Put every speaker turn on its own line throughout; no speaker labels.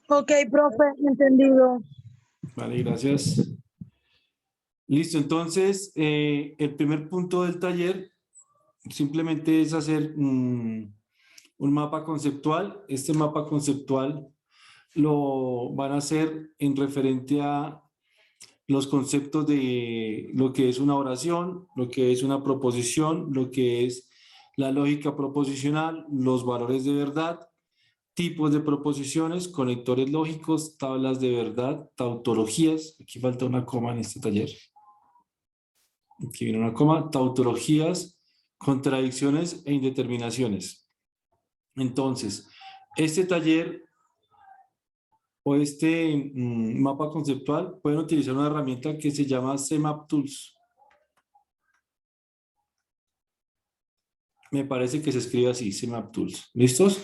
Ok, profe, entendido.
Vale, gracias. Listo, entonces el primer punto del taller simplemente es hacer un mapa conceptual. Este mapa conceptual lo van a hacer en referente a los conceptos de lo que es una oración, lo que es una proposición, lo que es la lógica proposicional, los valores de verdad, tipos de proposiciones, conectores lógicos, tablas de verdad, tautologías. Aquí falta una coma en este taller. Aquí viene una coma, tautologías, contradicciones e indeterminaciones. Entonces, este taller o este mapa conceptual pueden utilizar una herramienta que se llama CMap Tools. Me parece que se escribe así, CMap Tools. ¿Listos?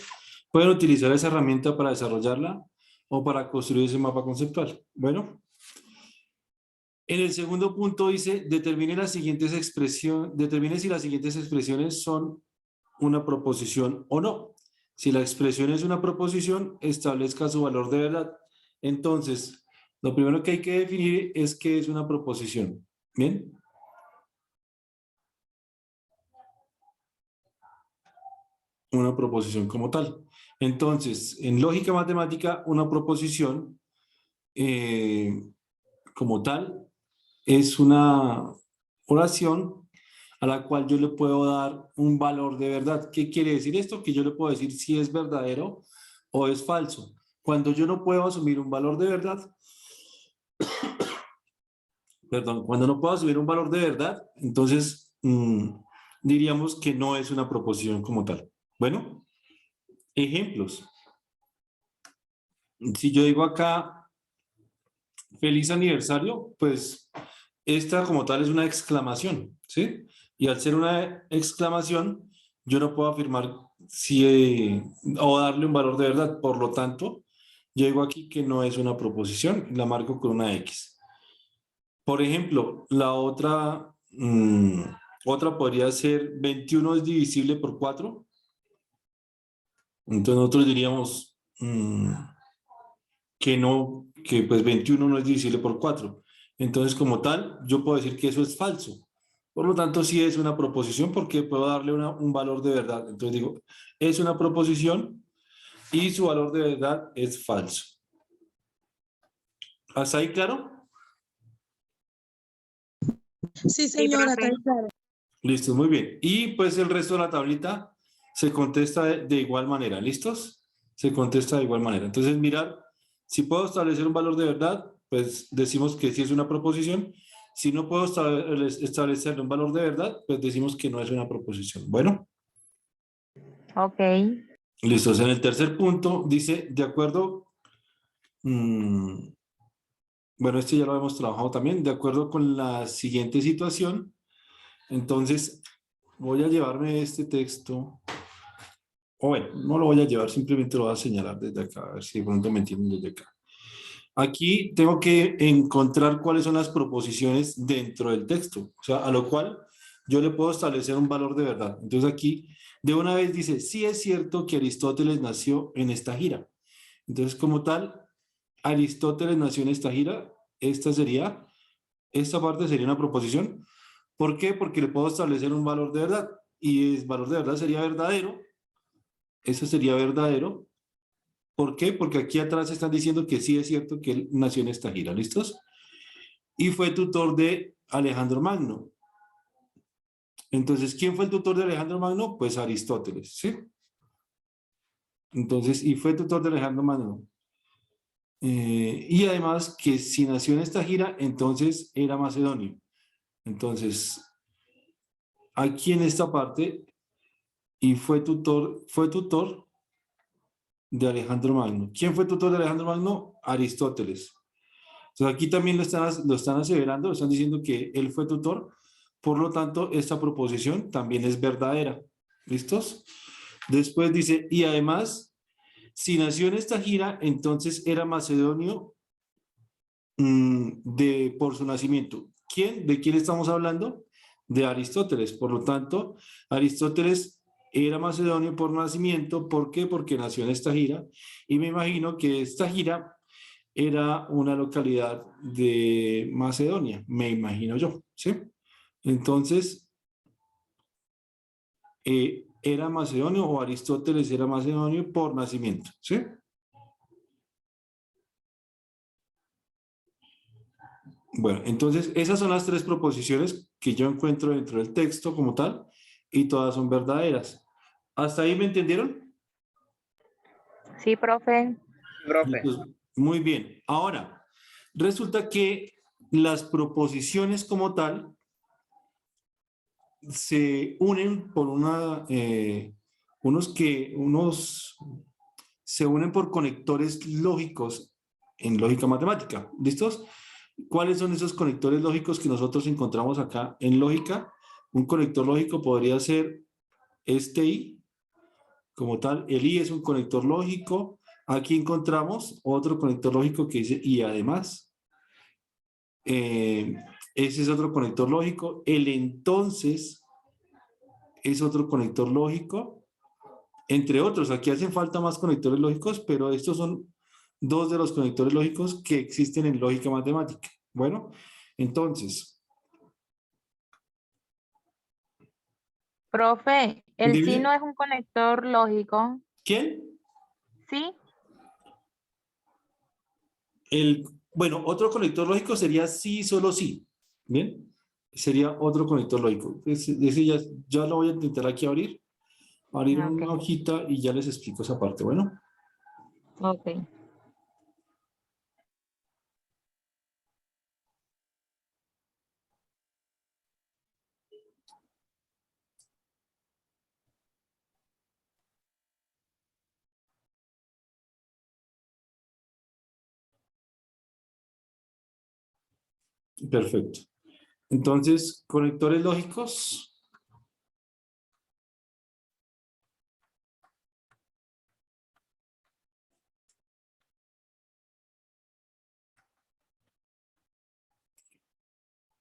Pueden utilizar esa herramienta para desarrollarla o para construir ese mapa conceptual. Bueno. En el segundo punto dice, determine si las siguientes expresiones son una proposición o no. Si la expresión es una proposición, establezca su valor de verdad. Entonces, lo primero que hay que definir es qué es una proposición. ¿Bien? Una proposición como tal. Entonces, en lógica matemática, una proposición como tal es una oración a la cual yo le puedo dar un valor de verdad. ¿Qué quiere decir esto? Que yo le puedo decir si es verdadero o es falso. Cuando yo no puedo asumir un valor de verdad, perdón, cuando no puedo asumir un valor de verdad, entonces diríamos que no es una proposición como tal. Bueno, ejemplos. Si yo digo acá, feliz aniversario, pues esta como tal es una exclamación, ¿sí? Y al ser una exclamación, yo no puedo afirmar si, o darle un valor de verdad. Por lo tanto, yo digo aquí que no es una proposición, la marco con una X. Por ejemplo, la otra podría ser 21 es divisible por 4. Entonces nosotros diríamos que no, que pues 21 no es divisible por 4. Entonces, como tal, yo puedo decir que eso es falso. Por lo tanto, sí es una proposición porque puedo darle un valor de verdad. Entonces digo, es una proposición y su valor de verdad es falso. ¿Hasta ahí claro?
Sí, señora, está claro.
Listo, muy bien. Y pues el resto de la tablita se contesta de igual manera. ¿Listos? Se contesta de igual manera. Entonces, mirar, si puedo establecer un valor de verdad, pues decimos que sí es una proposición. Si no puedo establecer un valor de verdad, pues decimos que no es una proposición. Bueno.
Ok.
Listos. En el tercer punto dice, de acuerdo, bueno, este ya lo hemos trabajado también, de acuerdo con la siguiente situación. Entonces, voy a llevarme este texto. O bueno, no lo voy a llevar, simplemente lo voy a señalar desde acá, a ver si de pronto me entienden desde acá. Aquí tengo que encontrar cuáles son las proposiciones dentro del texto, o sea, a lo cual yo le puedo establecer un valor de verdad. Entonces aquí de una vez dice, sí es cierto que Aristóteles nació en esta gira. Entonces como tal, Aristóteles nació en esta gira, esta parte sería una proposición. ¿Por qué? Porque le puedo establecer un valor de verdad y el valor de verdad sería verdadero. Eso sería verdadero. ¿Por qué? Porque aquí atrás están diciendo que sí es cierto que él nació en esta gira. ¿Listos? Y fue tutor de Alejandro Magno. Entonces, ¿quién fue el tutor de Alejandro Magno? Pues Aristóteles, ¿sí? Entonces, y fue tutor de Alejandro Magno. Y además que si nació en esta gira, entonces era macedonio. Entonces, aquí en esta parte, y fue tutor de Alejandro Magno. ¿Quién fue tutor de Alejandro Magno? Aristóteles. Entonces aquí también lo están aseverando, lo están diciendo que él fue tutor, por lo tanto esta proposición también es verdadera. ¿Listos? Después dice, y además, si nació en esta gira, entonces era macedonio por su nacimiento. ¿Quién? ¿De quién estamos hablando? De Aristóteles. Por lo tanto, Aristóteles era macedonio por nacimiento. ¿Por qué? Porque nació en esta gira. Y me imagino que esta gira era una localidad de Macedonia, me imagino yo, ¿sí? Entonces, era macedonio o Aristóteles era macedonio por nacimiento, ¿sí? Bueno, entonces esas son las tres proposiciones que yo encuentro dentro del texto como tal y todas son verdaderas. ¿Hasta ahí me entendieron?
Sí, profe.
Profe,
Entonces, muy bien. Ahora, resulta que las proposiciones como tal se unen por unos se unen por conectores lógicos en lógica matemática. ¿Listos? ¿Cuáles son esos conectores lógicos que nosotros encontramos acá en lógica? Un conector lógico podría ser este I, como tal. El I es un conector lógico. Aquí encontramos otro conector lógico que dice y además. Ese es otro conector lógico. El entonces es otro conector lógico, entre otros. Aquí hacen falta más conectores lógicos, pero estos son dos de los conectores lógicos que existen en lógica matemática. Bueno, entonces,
Profe, el sí
dime,
no es un conector lógico.
¿quién?
¿Sí?
Bueno, otro conector lógico sería sí, solo sí. ¿Bien? Sería otro conector lógico. Ese ya lo voy a intentar aquí abrir
Ah,
una
ok.
hojita y ya les explico esa parte. Bueno.
Ok.
Perfecto. Entonces, conectores lógicos.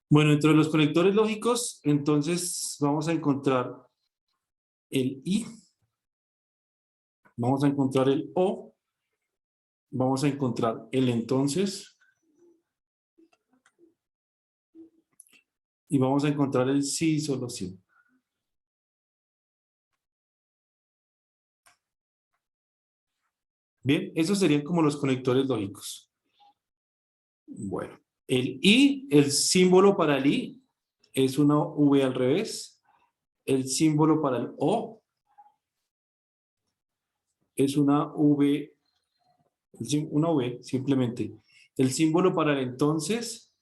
Bueno, entre los conectores lógicos, entonces vamos a encontrar el I, vamos a encontrar el O, vamos a encontrar el entonces y vamos a encontrar el sí, solo sí. Bien, esos serían como los conectores lógicos. Bueno, el I, el símbolo para el I es una V al revés. El símbolo para el O es una V simplemente. El símbolo para el entonces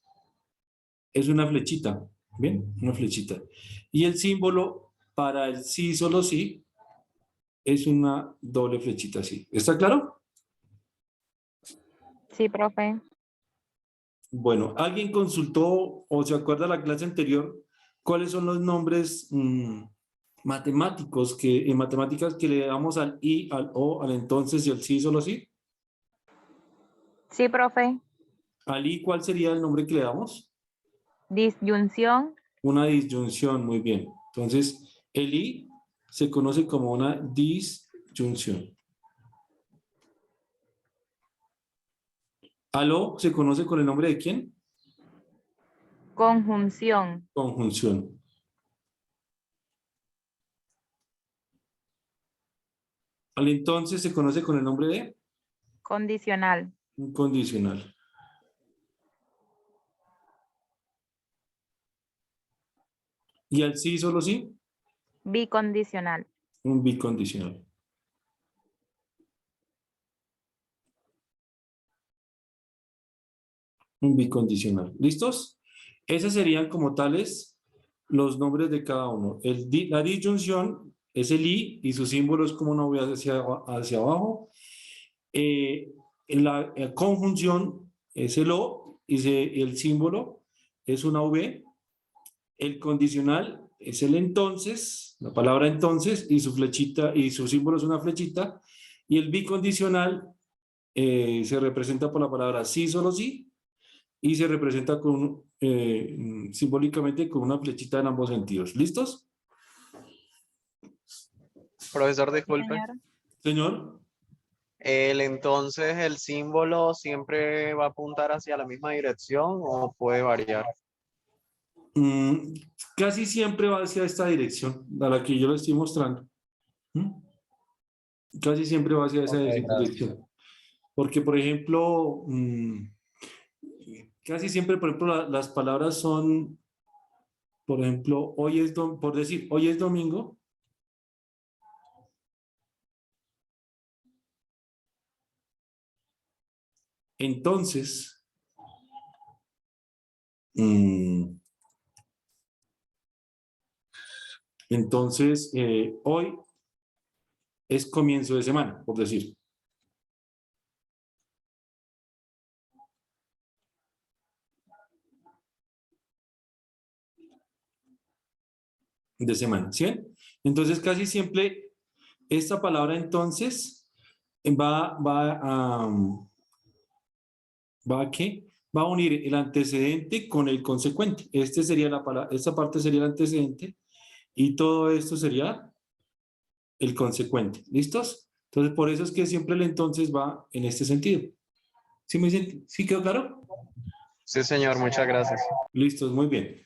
es una flechita, ¿bien? Una flechita. Y el símbolo para el sí, solo sí, es una doble flechita así. ¿Está claro?
Sí, profe.
Bueno, ¿alguien consultó o se acuerda la clase anterior cuáles son los nombres matemáticos en matemáticas que le damos al I, al O, al entonces y al sí, solo sí?
Sí, profe.
Al I, ¿cuál sería el nombre que le damos?
Disyunción.
Una disyunción, muy bien. Entonces, el I se conoce como una disyunción. Al O se conoce con el nombre de quién?
Conjunción.
Conjunción. Al entonces se conoce con el nombre de
Condicional.
un condicional. Y al sí, solo sí,
Bicondicional.
un bicondicional. Un bicondicional. ¿Listos? Esos serían como tales los nombres de cada uno. La disyunción es el I y su símbolo es como una V hacia abajo. La conjunción es el O y el símbolo es una V. El condicional es el entonces, la palabra entonces, y su flechita, y su símbolo es una flechita. Y el bicondicional se representa por la palabra sí, solo sí, y se representa simbólicamente con una flechita en ambos sentidos. ¿Listos?
Profesor, disculpe.
Señora.
Señor.
Entonces, ¿el símbolo siempre va a apuntar hacia la misma dirección o puede variar?
Casi siempre va hacia esta dirección, a la que yo lo estoy mostrando. Casi siempre va hacia esa
Ok, gracias.
dirección. Porque, por ejemplo, casi siempre, por ejemplo, las palabras son, por ejemplo, por decir, hoy es domingo. Entonces, hoy es comienzo de semana, por decir. De semana, ¿sí? Entonces, casi siempre esta palabra entonces va ¿a qué? Va a unir el antecedente con el consecuente. Esta parte sería el antecedente y todo esto sería el consecuente. ¿Listos? Entonces, por eso es que siempre el entonces va en este sentido. ¿Sí quedó claro?
Sí, señor, muchas gracias.
Listos, muy bien.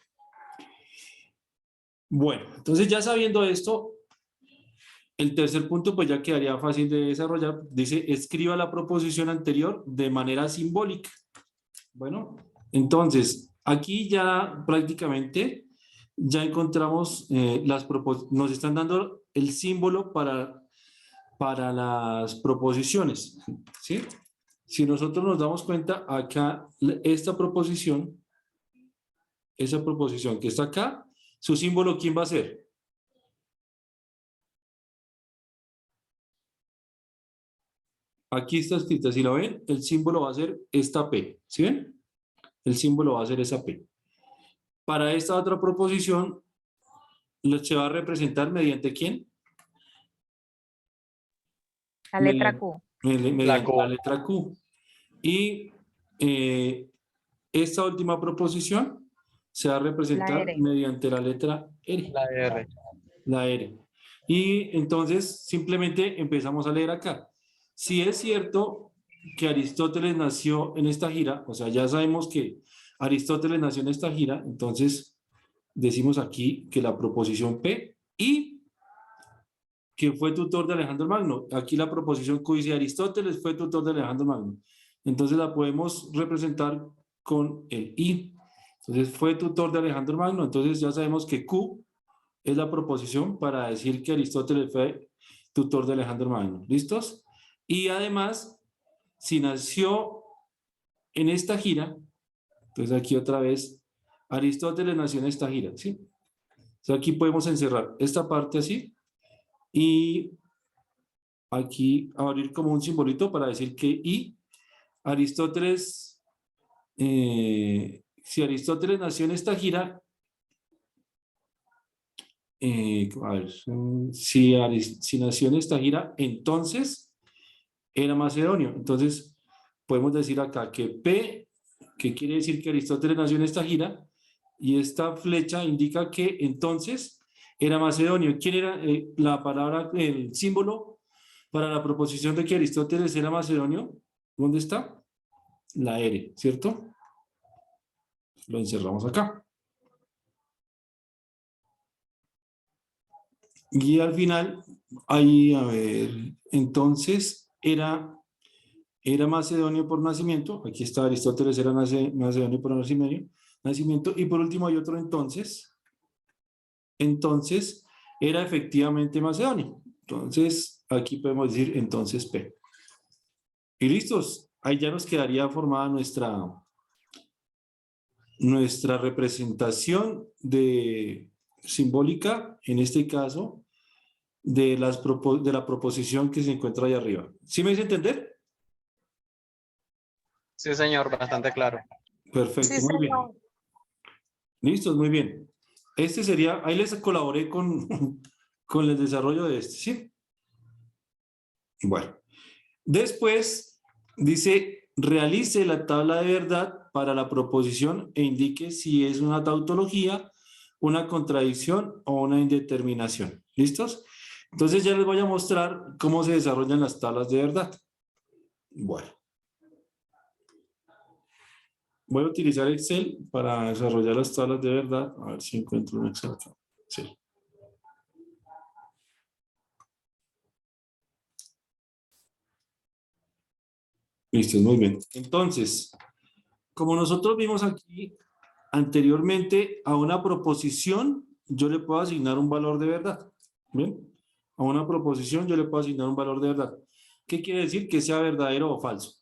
Bueno, entonces ya sabiendo esto, el tercer punto pues ya quedaría fácil de desarrollar. Dice, escriba la proposición anterior de manera simbólica. Bueno, entonces, aquí ya prácticamente ya encontramos nos están dando el símbolo para las proposiciones, ¿sí? Si nosotros nos damos cuenta, acá, esa proposición que está acá, su símbolo, ¿quién va a ser? Aquí está escrita, si lo ven, el símbolo va a ser esta P, ¿sí ven? El símbolo va a ser esa P. Para esta otra proposición, se va a representar mediante ¿quién?
La letra Q.
Mediante
Q.
la letra Q. Y esta última proposición se va a representar
La R.
mediante la letra R.
La R.
La R. Y entonces simplemente empezamos a leer acá. Si es cierto que Aristóteles nació en esta gira, o sea, ya sabemos que Aristóteles nació en esta gira, entonces decimos aquí que la proposición P y que fue tutor de Alejandro Magno. Aquí la proposición Q dice Aristóteles fue tutor de Alejandro Magno. Entonces la podemos representar con el I. Entonces fue tutor de Alejandro Magno. Entonces ya sabemos que Q es la proposición para decir que Aristóteles fue tutor de Alejandro Magno. ¿Listos? Y además, si nació en esta gira, entonces aquí otra vez, Aristóteles nació en esta gira, ¿sí? Entonces aquí podemos encerrar esta parte así y aquí abrir como un simbolito para decir que Aristóteles, si Aristóteles nació en esta gira, a ver, si nació en esta gira, entonces era macedonio. Entonces podemos decir acá que P, que quiere decir que Aristóteles nació en esta gira, y esta flecha indica que entonces era macedonio. ¿Quién era la palabra, el símbolo para la proposición de que Aristóteles era macedonio? ¿Dónde está? La R, ¿cierto? Lo encerramos acá. Y al final, ahí, a ver, entonces era macedonio por nacimiento. Aquí está, Aristóteles era macedonio por nacimiento. Y por último hay otro entonces. Entonces, era efectivamente macedonio. Entonces, aquí podemos decir entonces P. Y listos. Ahí ya nos quedaría formada nuestra representación simbólica, en este caso, de la proposición que se encuentra ahí arriba. ¿Sí me hice entender?
Sí, señor, bastante claro.
Perfecto,
Sí,
muy bien.
señor.
Listos, muy bien. Ahí les colaboré con, con el desarrollo de ¿sí? Bueno. Después dice, realice la tabla de verdad para la proposición e indique si es una tautología, una contradicción o una indeterminación. ¿Listos? Entonces ya les voy a mostrar cómo se desarrollan las tablas de verdad. Bueno. Voy a utilizar Excel para desarrollar las tablas de verdad. A ver si encuentro un Excel acá. Sí. Listo, muy bien. Entonces, como nosotros vimos aquí anteriormente, a una proposición yo le puedo asignar un valor de verdad. ¿Bien? A una proposición yo le puedo asignar un valor de verdad. ¿Qué quiere decir? Que sea verdadero o falso.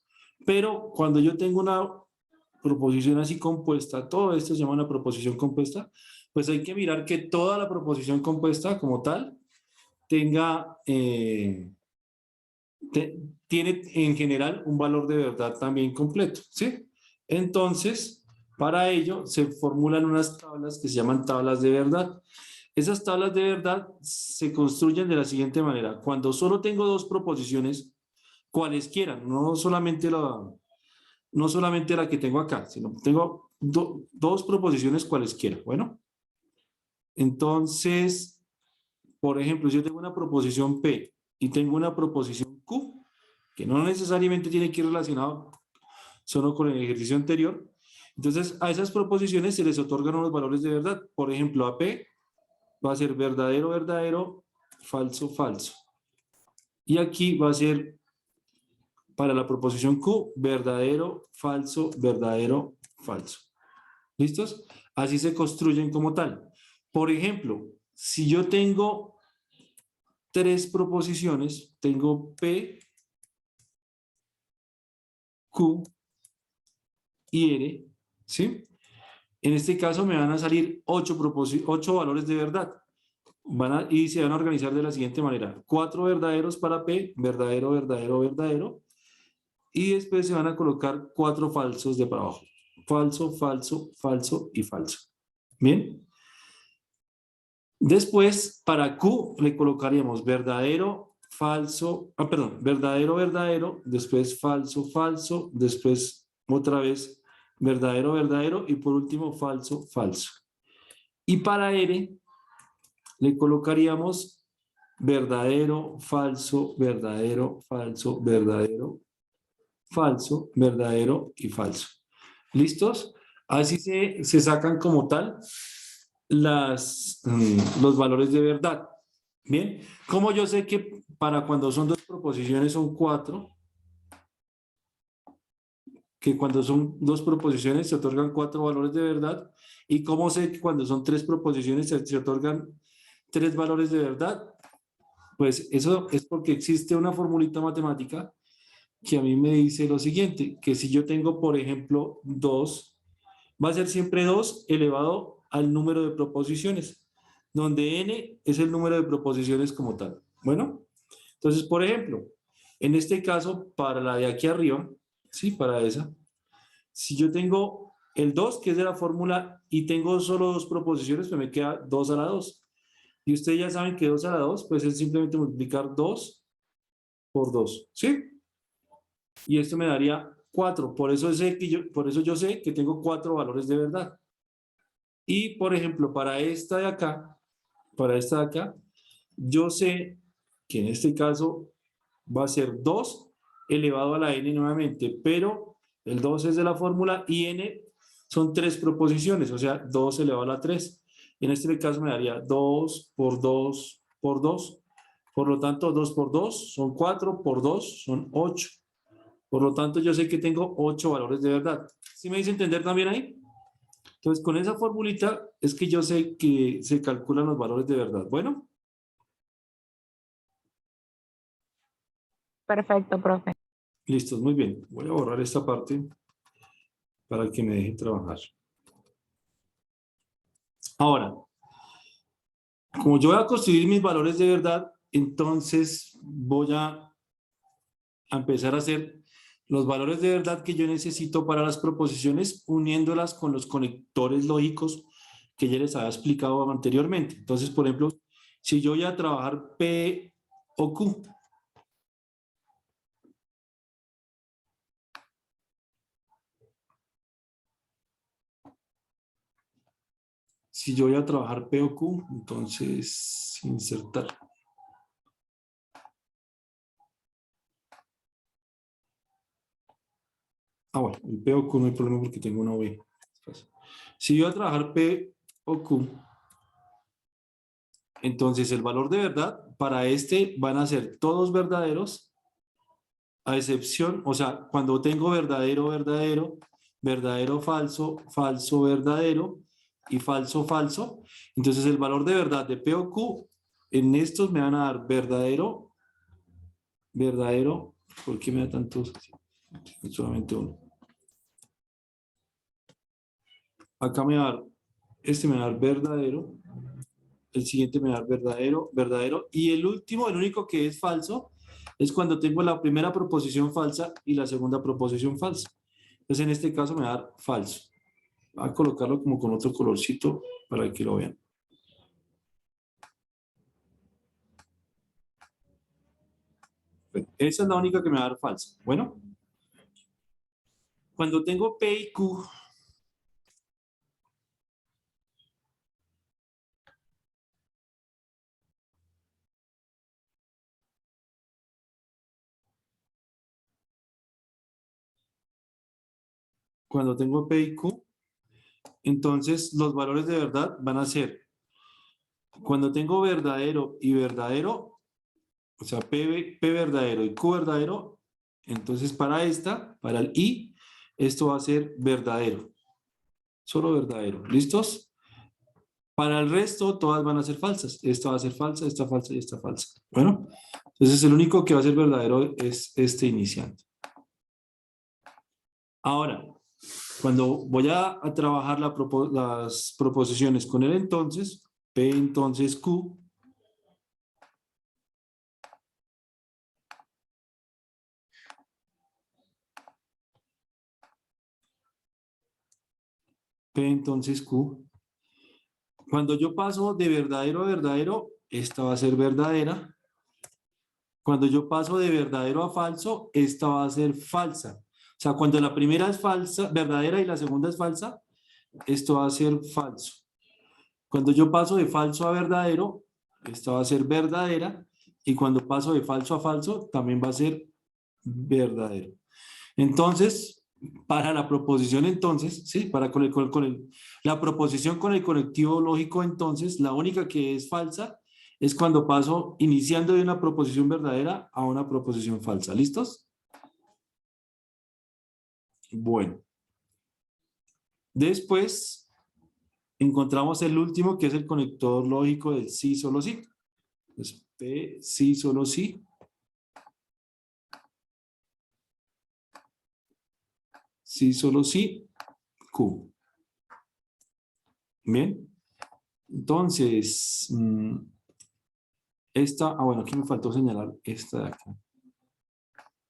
Pero cuando yo tengo una proposición así compuesta, todo esto se llama una proposición compuesta, pues hay que mirar que toda la proposición compuesta como tal tenga, tiene en general un valor de verdad también completo, ¿sí? Entonces, para ello se formulan unas tablas que se llaman tablas de verdad. Esas tablas de verdad se construyen de la siguiente manera. Cuando solo tengo dos proposiciones, cualesquiera, no solamente la que tengo acá, sino tengo dos proposiciones cualesquiera. Bueno, entonces, por ejemplo, si yo tengo una proposición P y tengo una proposición Q, que no necesariamente tiene que ir relacionado solo con el ejercicio anterior, entonces a esas proposiciones se les otorgan unos valores de verdad. Por ejemplo, a P va a ser verdadero, verdadero, falso, falso. Y aquí va a ser para la proposición Q, verdadero, falso, verdadero, falso. ¿Listos? Así se construyen como tal. Por ejemplo, si yo tengo tres proposiciones, tengo P, Q y R, ¿sí? En este caso me van a salir 8 valores de verdad. Y se van a organizar de la siguiente manera. 4 verdaderos para P, verdadero, verdadero, verdadero. Y después se van a colocar 4 falsos de para abajo. Falso, falso, falso y falso. Bien. Después, para Q le colocaríamos verdadero, falso, verdadero, verdadero, después falso, falso, después otra vez verdadero, verdadero y por último falso, falso. Y para R le colocaríamos verdadero, falso, verdadero, falso, verdadero, falso, verdadero y falso. ¿Listos? Así se sacan como tal los valores de verdad. Bien, como yo sé que para cuando son dos proposiciones son 4, que cuando son dos proposiciones se otorgan 4 valores de verdad, y como sé que cuando son 3 proposiciones se otorgan 3 valores de verdad, pues eso es porque existe una formulita matemática que a mí me dice lo siguiente, que si yo tengo, por ejemplo, 2, va a ser siempre 2 elevado al número de proposiciones, donde n es el número de proposiciones como tal. Bueno, entonces, por ejemplo, en este caso, para la de aquí arriba, sí, para esa, si yo tengo el 2, que es de la fórmula, y tengo solo 2 proposiciones, pues me queda 2 a la 2. Y ustedes ya saben que 2 a la 2, pues es simplemente multiplicar 2 por 2, ¿sí? Y esto me daría 4. Por eso yo sé que tengo 4 valores de verdad. Y, por ejemplo, para esta de acá, yo sé que en este caso va a ser 2 elevado a la n nuevamente, pero el 2 es de la fórmula y n son 3 proposiciones, o sea, 2 elevado a la 3. En este caso me daría 2 por 2 por 2. Por lo tanto, 2 por 2 son 4, por 2 son 8. Por lo tanto, yo sé que tengo 8 valores de verdad. ¿Sí me dice entender también ahí? Entonces, con esa formulita es que yo sé que se calculan los valores de verdad. Bueno.
Perfecto, profe.
Listo, muy bien. Voy a borrar esta parte para que me deje trabajar. Ahora, como yo voy a construir mis valores de verdad, entonces voy a empezar a hacer los valores de verdad que yo necesito para las proposiciones, uniéndolas con los conectores lógicos que ya les había explicado anteriormente. Entonces, por ejemplo, si yo voy a trabajar P o Q, si yo voy a trabajar P o Q, entonces insertar. Bueno, el P o Q no hay problema porque tengo una V. Si yo voy a trabajar P o Q, entonces el valor de verdad para este van a ser todos verdaderos, a excepción, o sea, cuando tengo verdadero, verdadero, verdadero, falso, falso, verdadero y falso, falso, entonces el valor de verdad de P o Q en estos me van a dar verdadero, verdadero, ¿por qué me da tantos? Solamente uno. Acá me va a dar, este me va a dar verdadero, el siguiente me va a dar verdadero, verdadero, y el último, el único que es falso, es cuando tengo la primera proposición falsa y la segunda proposición falsa. Entonces en este caso me va a dar falso. Voy a colocarlo como con otro colorcito para que lo vean. Esa es la única que me va a dar falsa. Bueno, cuando tengo P y Q, cuando tengo P y Q, entonces los valores de verdad van a ser, cuando tengo verdadero y verdadero, o sea, P verdadero y Q verdadero, entonces para esta, para el I, esto va a ser verdadero. Solo verdadero. ¿Listos? Para el resto, todas van a ser falsas. Esta va a ser falsa, esta falsa y esta falsa. Bueno, entonces el único que va a ser verdadero es este iniciante. Ahora, cuando voy a trabajar las proposiciones con el entonces, P entonces Q, P entonces Q, cuando yo paso de verdadero a verdadero, esta va a ser verdadera. Cuando yo paso de verdadero a falso, esta va a ser falsa. O sea, cuando la primera es falsa, verdadera y la segunda es falsa, esto va a ser falso. Cuando yo paso de falso a verdadero, esta va a ser verdadera. Y cuando paso de falso a falso, también va a ser verdadero. Entonces, para la proposición entonces, sí, para la proposición con el conectivo lógico entonces, la única que es falsa es cuando paso iniciando de una proposición verdadera a una proposición falsa. ¿Listos? Bueno. Después encontramos el último que es el conector lógico del sí, solo sí. Entonces, P, sí, solo sí. Sí, solo sí. Q. Bien. Entonces, bueno, aquí me faltó señalar esta de acá.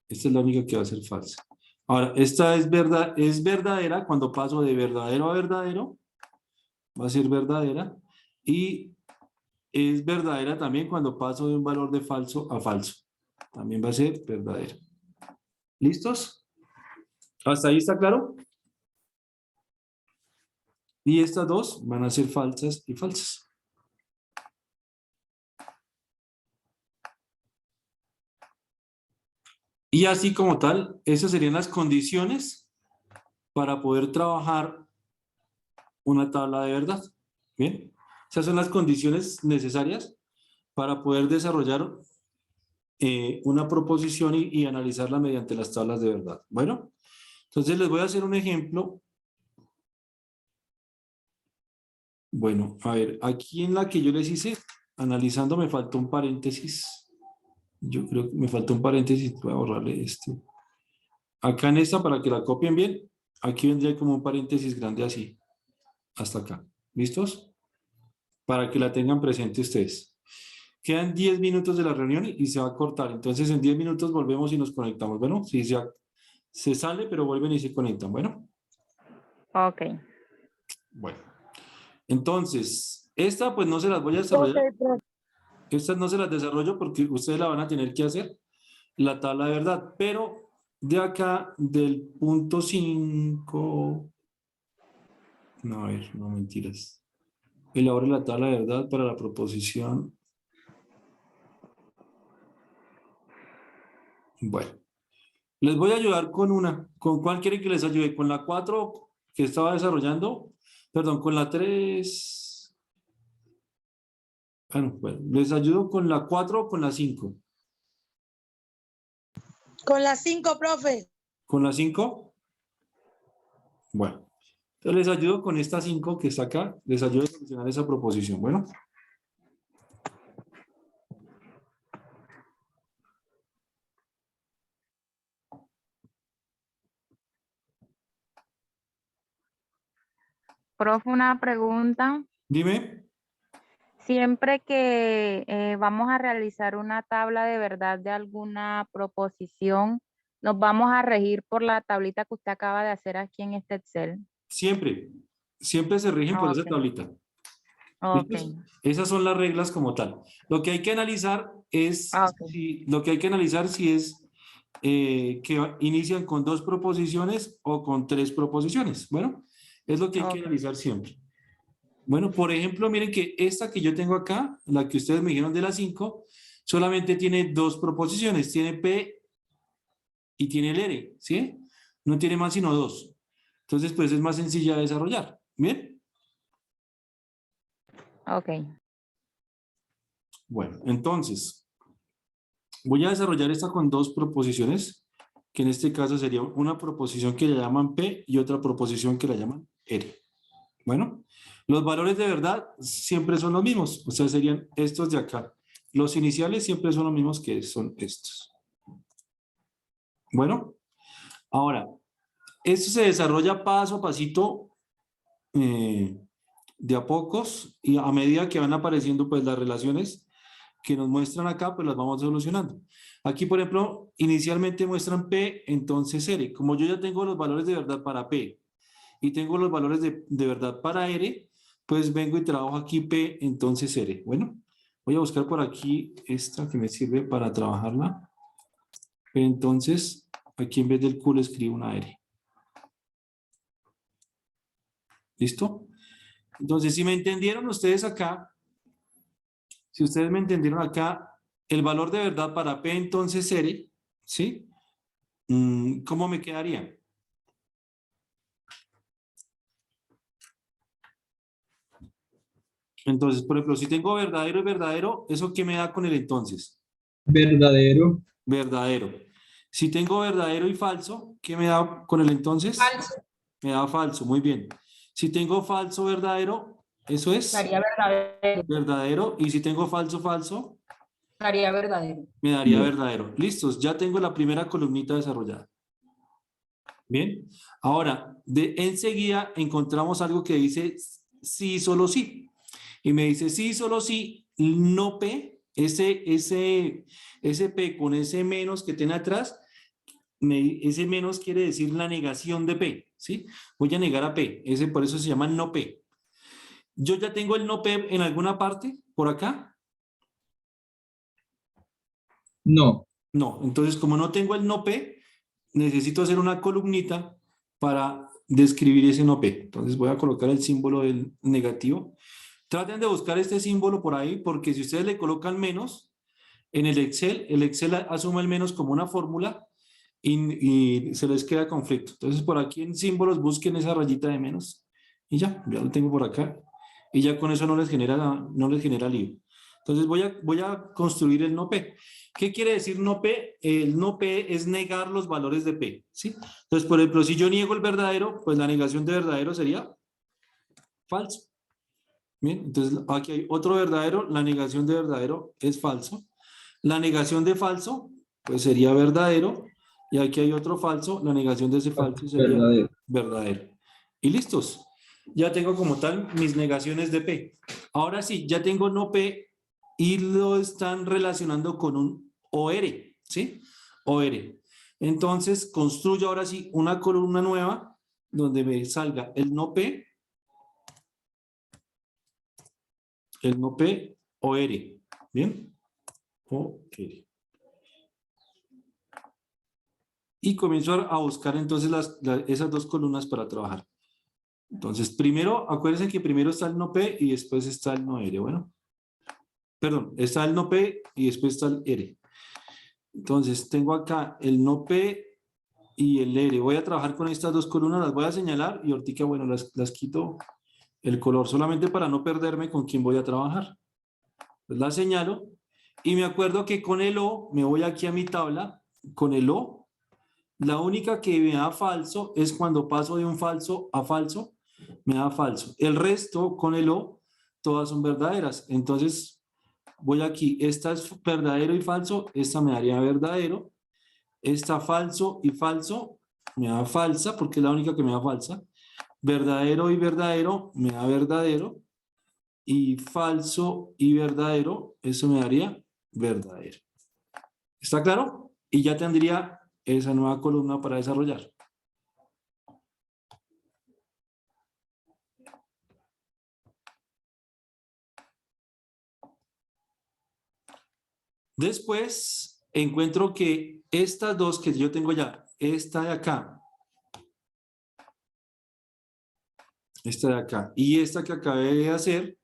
Esta es la única que va a ser falsa. Ahora, esta es verdadera cuando paso de verdadero a verdadero. Va a ser verdadera. Y es verdadera también cuando paso de un valor de falso a falso. También va a ser verdadera. ¿Listos? ¿Hasta ahí está claro? Y estas dos van a ser falsas y falsas. Y así como tal, esas serían las condiciones para poder trabajar una tabla de verdad. Bien, esas son las condiciones necesarias para poder desarrollar una proposición y analizarla mediante las tablas de verdad. Bueno, entonces les voy a hacer un ejemplo. Bueno, a ver, aquí en la que yo les hice, analizando me faltó un paréntesis. Yo creo que me faltó un paréntesis, voy a borrarle este. Acá en esta, para que la copien bien, aquí vendría como un paréntesis grande así, hasta acá. ¿Listos? Para que la tengan presente ustedes. Quedan 10 minutos de la reunión y se va a cortar. Entonces en 10 minutos volvemos y nos conectamos. Bueno, sí, se sale, pero vuelven y se conectan. Bueno.
Ok.
Bueno. Entonces, esta pues no se las voy a desarrollar.
Ok, profe.
Estas no se las desarrollo porque ustedes la van a tener que hacer, la tabla de verdad. Pero de acá, del punto 5... No, a ver, no mentiras. Elabore la tabla de verdad para la proposición. Bueno. Les voy a ayudar con una. ¿Con cuál quieren que les ayude? ¿Con la 4 que estaba desarrollando? Perdón, con la 3. Bueno, les ayudo con la 4 o con la 5.
Con la 5, profe.
¿Con la 5? Bueno, entonces les ayudo con esta 5 que está acá. Les ayudo a solucionar esa proposición. Bueno.
Profe, una pregunta.
Dime.
Siempre que vamos a realizar una tabla de verdad de alguna proposición, nos vamos a regir por la tablita que usted acaba de hacer aquí en este Excel.
Siempre. Siempre se rigen por esa
Ok,
tablita.
ok,
¿Listos? Esas son las reglas como tal. Lo que hay que analizar es
ok.
si es que inician con 2 proposiciones o con 3 proposiciones. Bueno, es lo que hay que
Ok.
analizar siempre. Bueno, por ejemplo, miren que esta que yo tengo acá, la que ustedes me dijeron de las 5, solamente tiene 2 proposiciones. Tiene P y tiene el R, ¿sí? No tiene más sino 2. Entonces, pues es más sencilla de desarrollar. ¿Bien?
Ok.
Bueno, entonces, voy a desarrollar esta con 2 proposiciones, que en este caso sería una proposición que la llaman P y otra proposición que la llaman R. Bueno, los valores de verdad siempre son los mismos, o sea, serían estos de acá. Los iniciales siempre son los mismos que son estos. Bueno, ahora, esto se desarrolla paso a pasito, de a pocos, y a medida que van apareciendo pues las relaciones que nos muestran acá, pues las vamos solucionando. Aquí, por ejemplo, inicialmente muestran P, entonces R. Como yo ya tengo los valores de verdad para P y tengo los valores de verdad para R, pues vengo y trabajo aquí P, entonces R. Bueno, voy a buscar por aquí esta que me sirve para trabajarla. Entonces, aquí en vez del Q le escribo una R. ¿Listo? Entonces, si me entendieron ustedes acá, si ustedes me entendieron acá, el valor de verdad para P, entonces R, ¿sí? ¿Cómo me quedaría? Entonces, por ejemplo, si tengo verdadero y verdadero, ¿eso qué me da con el entonces?
Verdadero.
Verdadero. Si tengo verdadero y falso, ¿qué me da con el entonces?
Falso.
Me da falso, muy bien. Si tengo falso, verdadero, eso es
Daría verdadero.
verdadero. Y si tengo falso, falso,
Daría verdadero.
me daría verdadero. Listos, ya tengo la primera columnita desarrollada. Bien, ahora, enseguida encontramos algo que dice sí, solo sí. Y me dice sí, solo sí, no P, ese P con ese menos que tiene atrás, ese menos quiere decir la negación de P, ¿sí? Voy a negar a P, por eso se llama no P. Yo ya tengo el no P en alguna parte, por acá.
No.
No, entonces como no tengo el no P, necesito hacer una columnita para describir ese no P. Entonces voy a colocar el símbolo del negativo. Traten de buscar este símbolo por ahí, porque si ustedes le colocan menos en el Excel asume el menos como una fórmula y se les queda conflicto. Entonces por aquí en símbolos busquen esa rayita de menos y ya lo tengo por acá. Y ya con eso no les genera lío. Entonces voy a construir el no P. ¿Qué quiere decir no P? El no P es negar los valores de P, ¿sí? Entonces, por ejemplo, si yo niego el verdadero, pues la negación de verdadero sería falso. Bien, entonces aquí hay otro verdadero, la negación de verdadero es falso. La negación de falso, pues sería verdadero. Y aquí hay otro falso, la negación de ese falso sería
Verdadero.
verdadero. Y listos. Ya tengo como tal mis negaciones de P. Ahora sí, ya tengo no P y lo están relacionando con un OR, ¿sí? OR. Entonces construyo ahora sí una columna nueva donde me salga el no P, el no P, OR. ¿Bien? OR. Y comienzo a buscar entonces esas dos columnas para trabajar. Entonces, primero, acuérdense que primero está el no P y después está el no R. Bueno, perdón, está el no P y después está el R. Entonces, tengo acá el no P y el R. Voy a trabajar con estas dos columnas, las voy a señalar y ahorita, bueno, las quito el color solamente para no perderme con quién voy a trabajar. Pues las señalo y me acuerdo que con el O, me voy aquí a mi tabla, con el O, la única que me da falso es cuando paso de un falso a falso, me da falso. El resto con el O, todas son verdaderas. Entonces, voy aquí, esta es verdadero y falso, esta me daría verdadero, esta falso y falso, me da falsa porque es la única que me da falsa. Verdadero y verdadero, me da verdadero. Y falso y verdadero, eso me daría verdadero. ¿Está claro? Y ya tendría esa nueva columna para desarrollar. Después encuentro que estas dos que yo tengo ya, esta de acá, esta de acá y esta que acabé de hacer,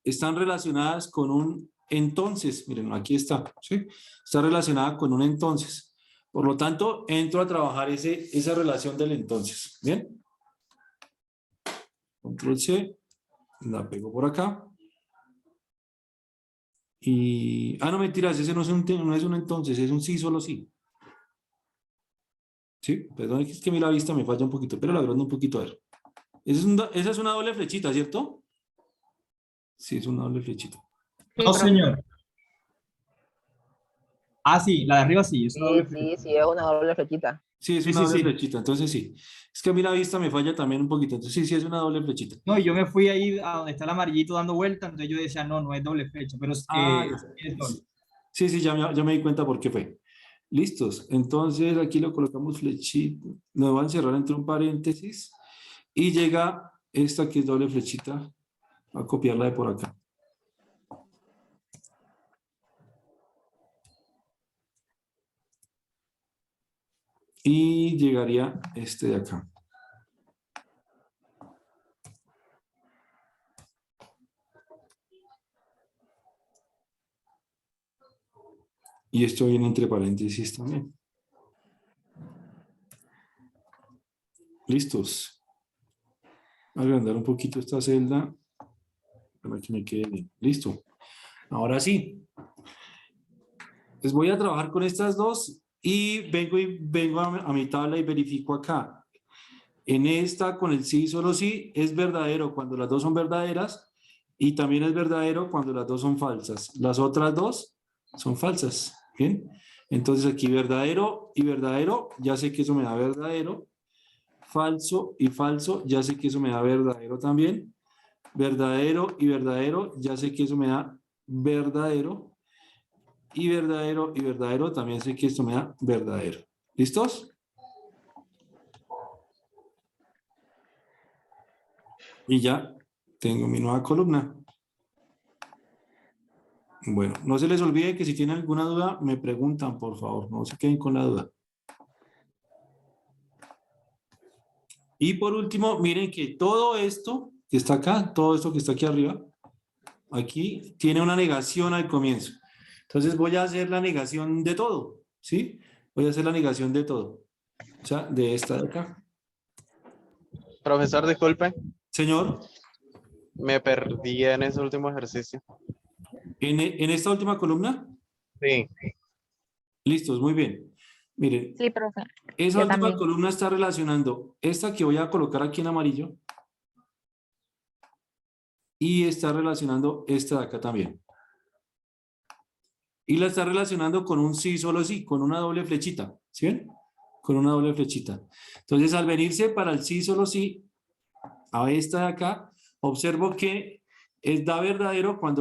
están relacionadas con un entonces. Miren, aquí está, ¿sí? Está relacionada con un entonces. Por lo tanto, entro a trabajar esa relación del entonces. ¿Bien? Control C, la pego por acá. Y, no mentiras, ese no es un entonces, es un sí, solo sí. Sí, perdón, es que a mí la vista me falla un poquito, pero la agrando un poquito a ver. Esa es una doble flechita, ¿cierto? Sí, es una doble flechita.
Sí,
No,
profe.
señor. Ah, sí, la de arriba sí. Es una doble flechita.
Sí, es una doble flechita.
Sí, es
Sí,
una
sí,
doble
sí.
flechita, entonces sí. Es que a mí la vista me falla también un poquito, entonces sí, sí es una doble flechita.
No, yo me fui ahí a donde está el amarillito dando vuelta, entonces yo decía, no, no es doble flecha, pero
Ya sé.
es doble.
Sí, sí, ya me di cuenta por qué fue. Listos, entonces aquí lo colocamos flechita, nos van a cerrar entre un paréntesis y llega esta que es doble flechita, a copiarla de por acá. Y llegaría este de acá. Y esto viene entre paréntesis también. Listos. Voy a agrandar un poquito esta celda para que me quede bien. Listo. Ahora sí. Pues voy a trabajar con estas dos y vengo a mi tabla y verifico acá. En esta, con el sí, solo sí, es verdadero cuando las dos son verdaderas y también es verdadero cuando las dos son falsas. Las otras dos son falsas. ¿Bien? Entonces aquí verdadero y verdadero, ya sé que eso me da verdadero. Falso y falso, ya sé que eso me da verdadero también. Verdadero y verdadero, ya sé que eso me da verdadero. Y verdadero, también sé que esto me da verdadero. ¿Listos? Y ya tengo mi nueva columna. Bueno, no se les olvide que si tienen alguna duda, me preguntan, por favor. No se queden con la duda. Y por último, miren que todo esto que está acá, todo esto que está aquí arriba, aquí tiene una negación al comienzo. Entonces voy a hacer la negación de todo, ¿sí? Voy a hacer la negación de todo. O sea, de esta de acá.
Profesor, disculpe,
Señor,
me perdí en ese último ejercicio.
en esta última columna,
Sí,
listos, muy bien. Miren,
Sí, profe.
esa
yo
última
también.
columna está relacionando esta que voy a colocar aquí en amarillo y está relacionando esta de acá también. Y la está relacionando con un sí, solo sí, con una doble flechita, ¿sí ven? Con una doble flechita. Entonces, al venirse para el sí, solo sí, a esta de acá, observo que da verdadero cuando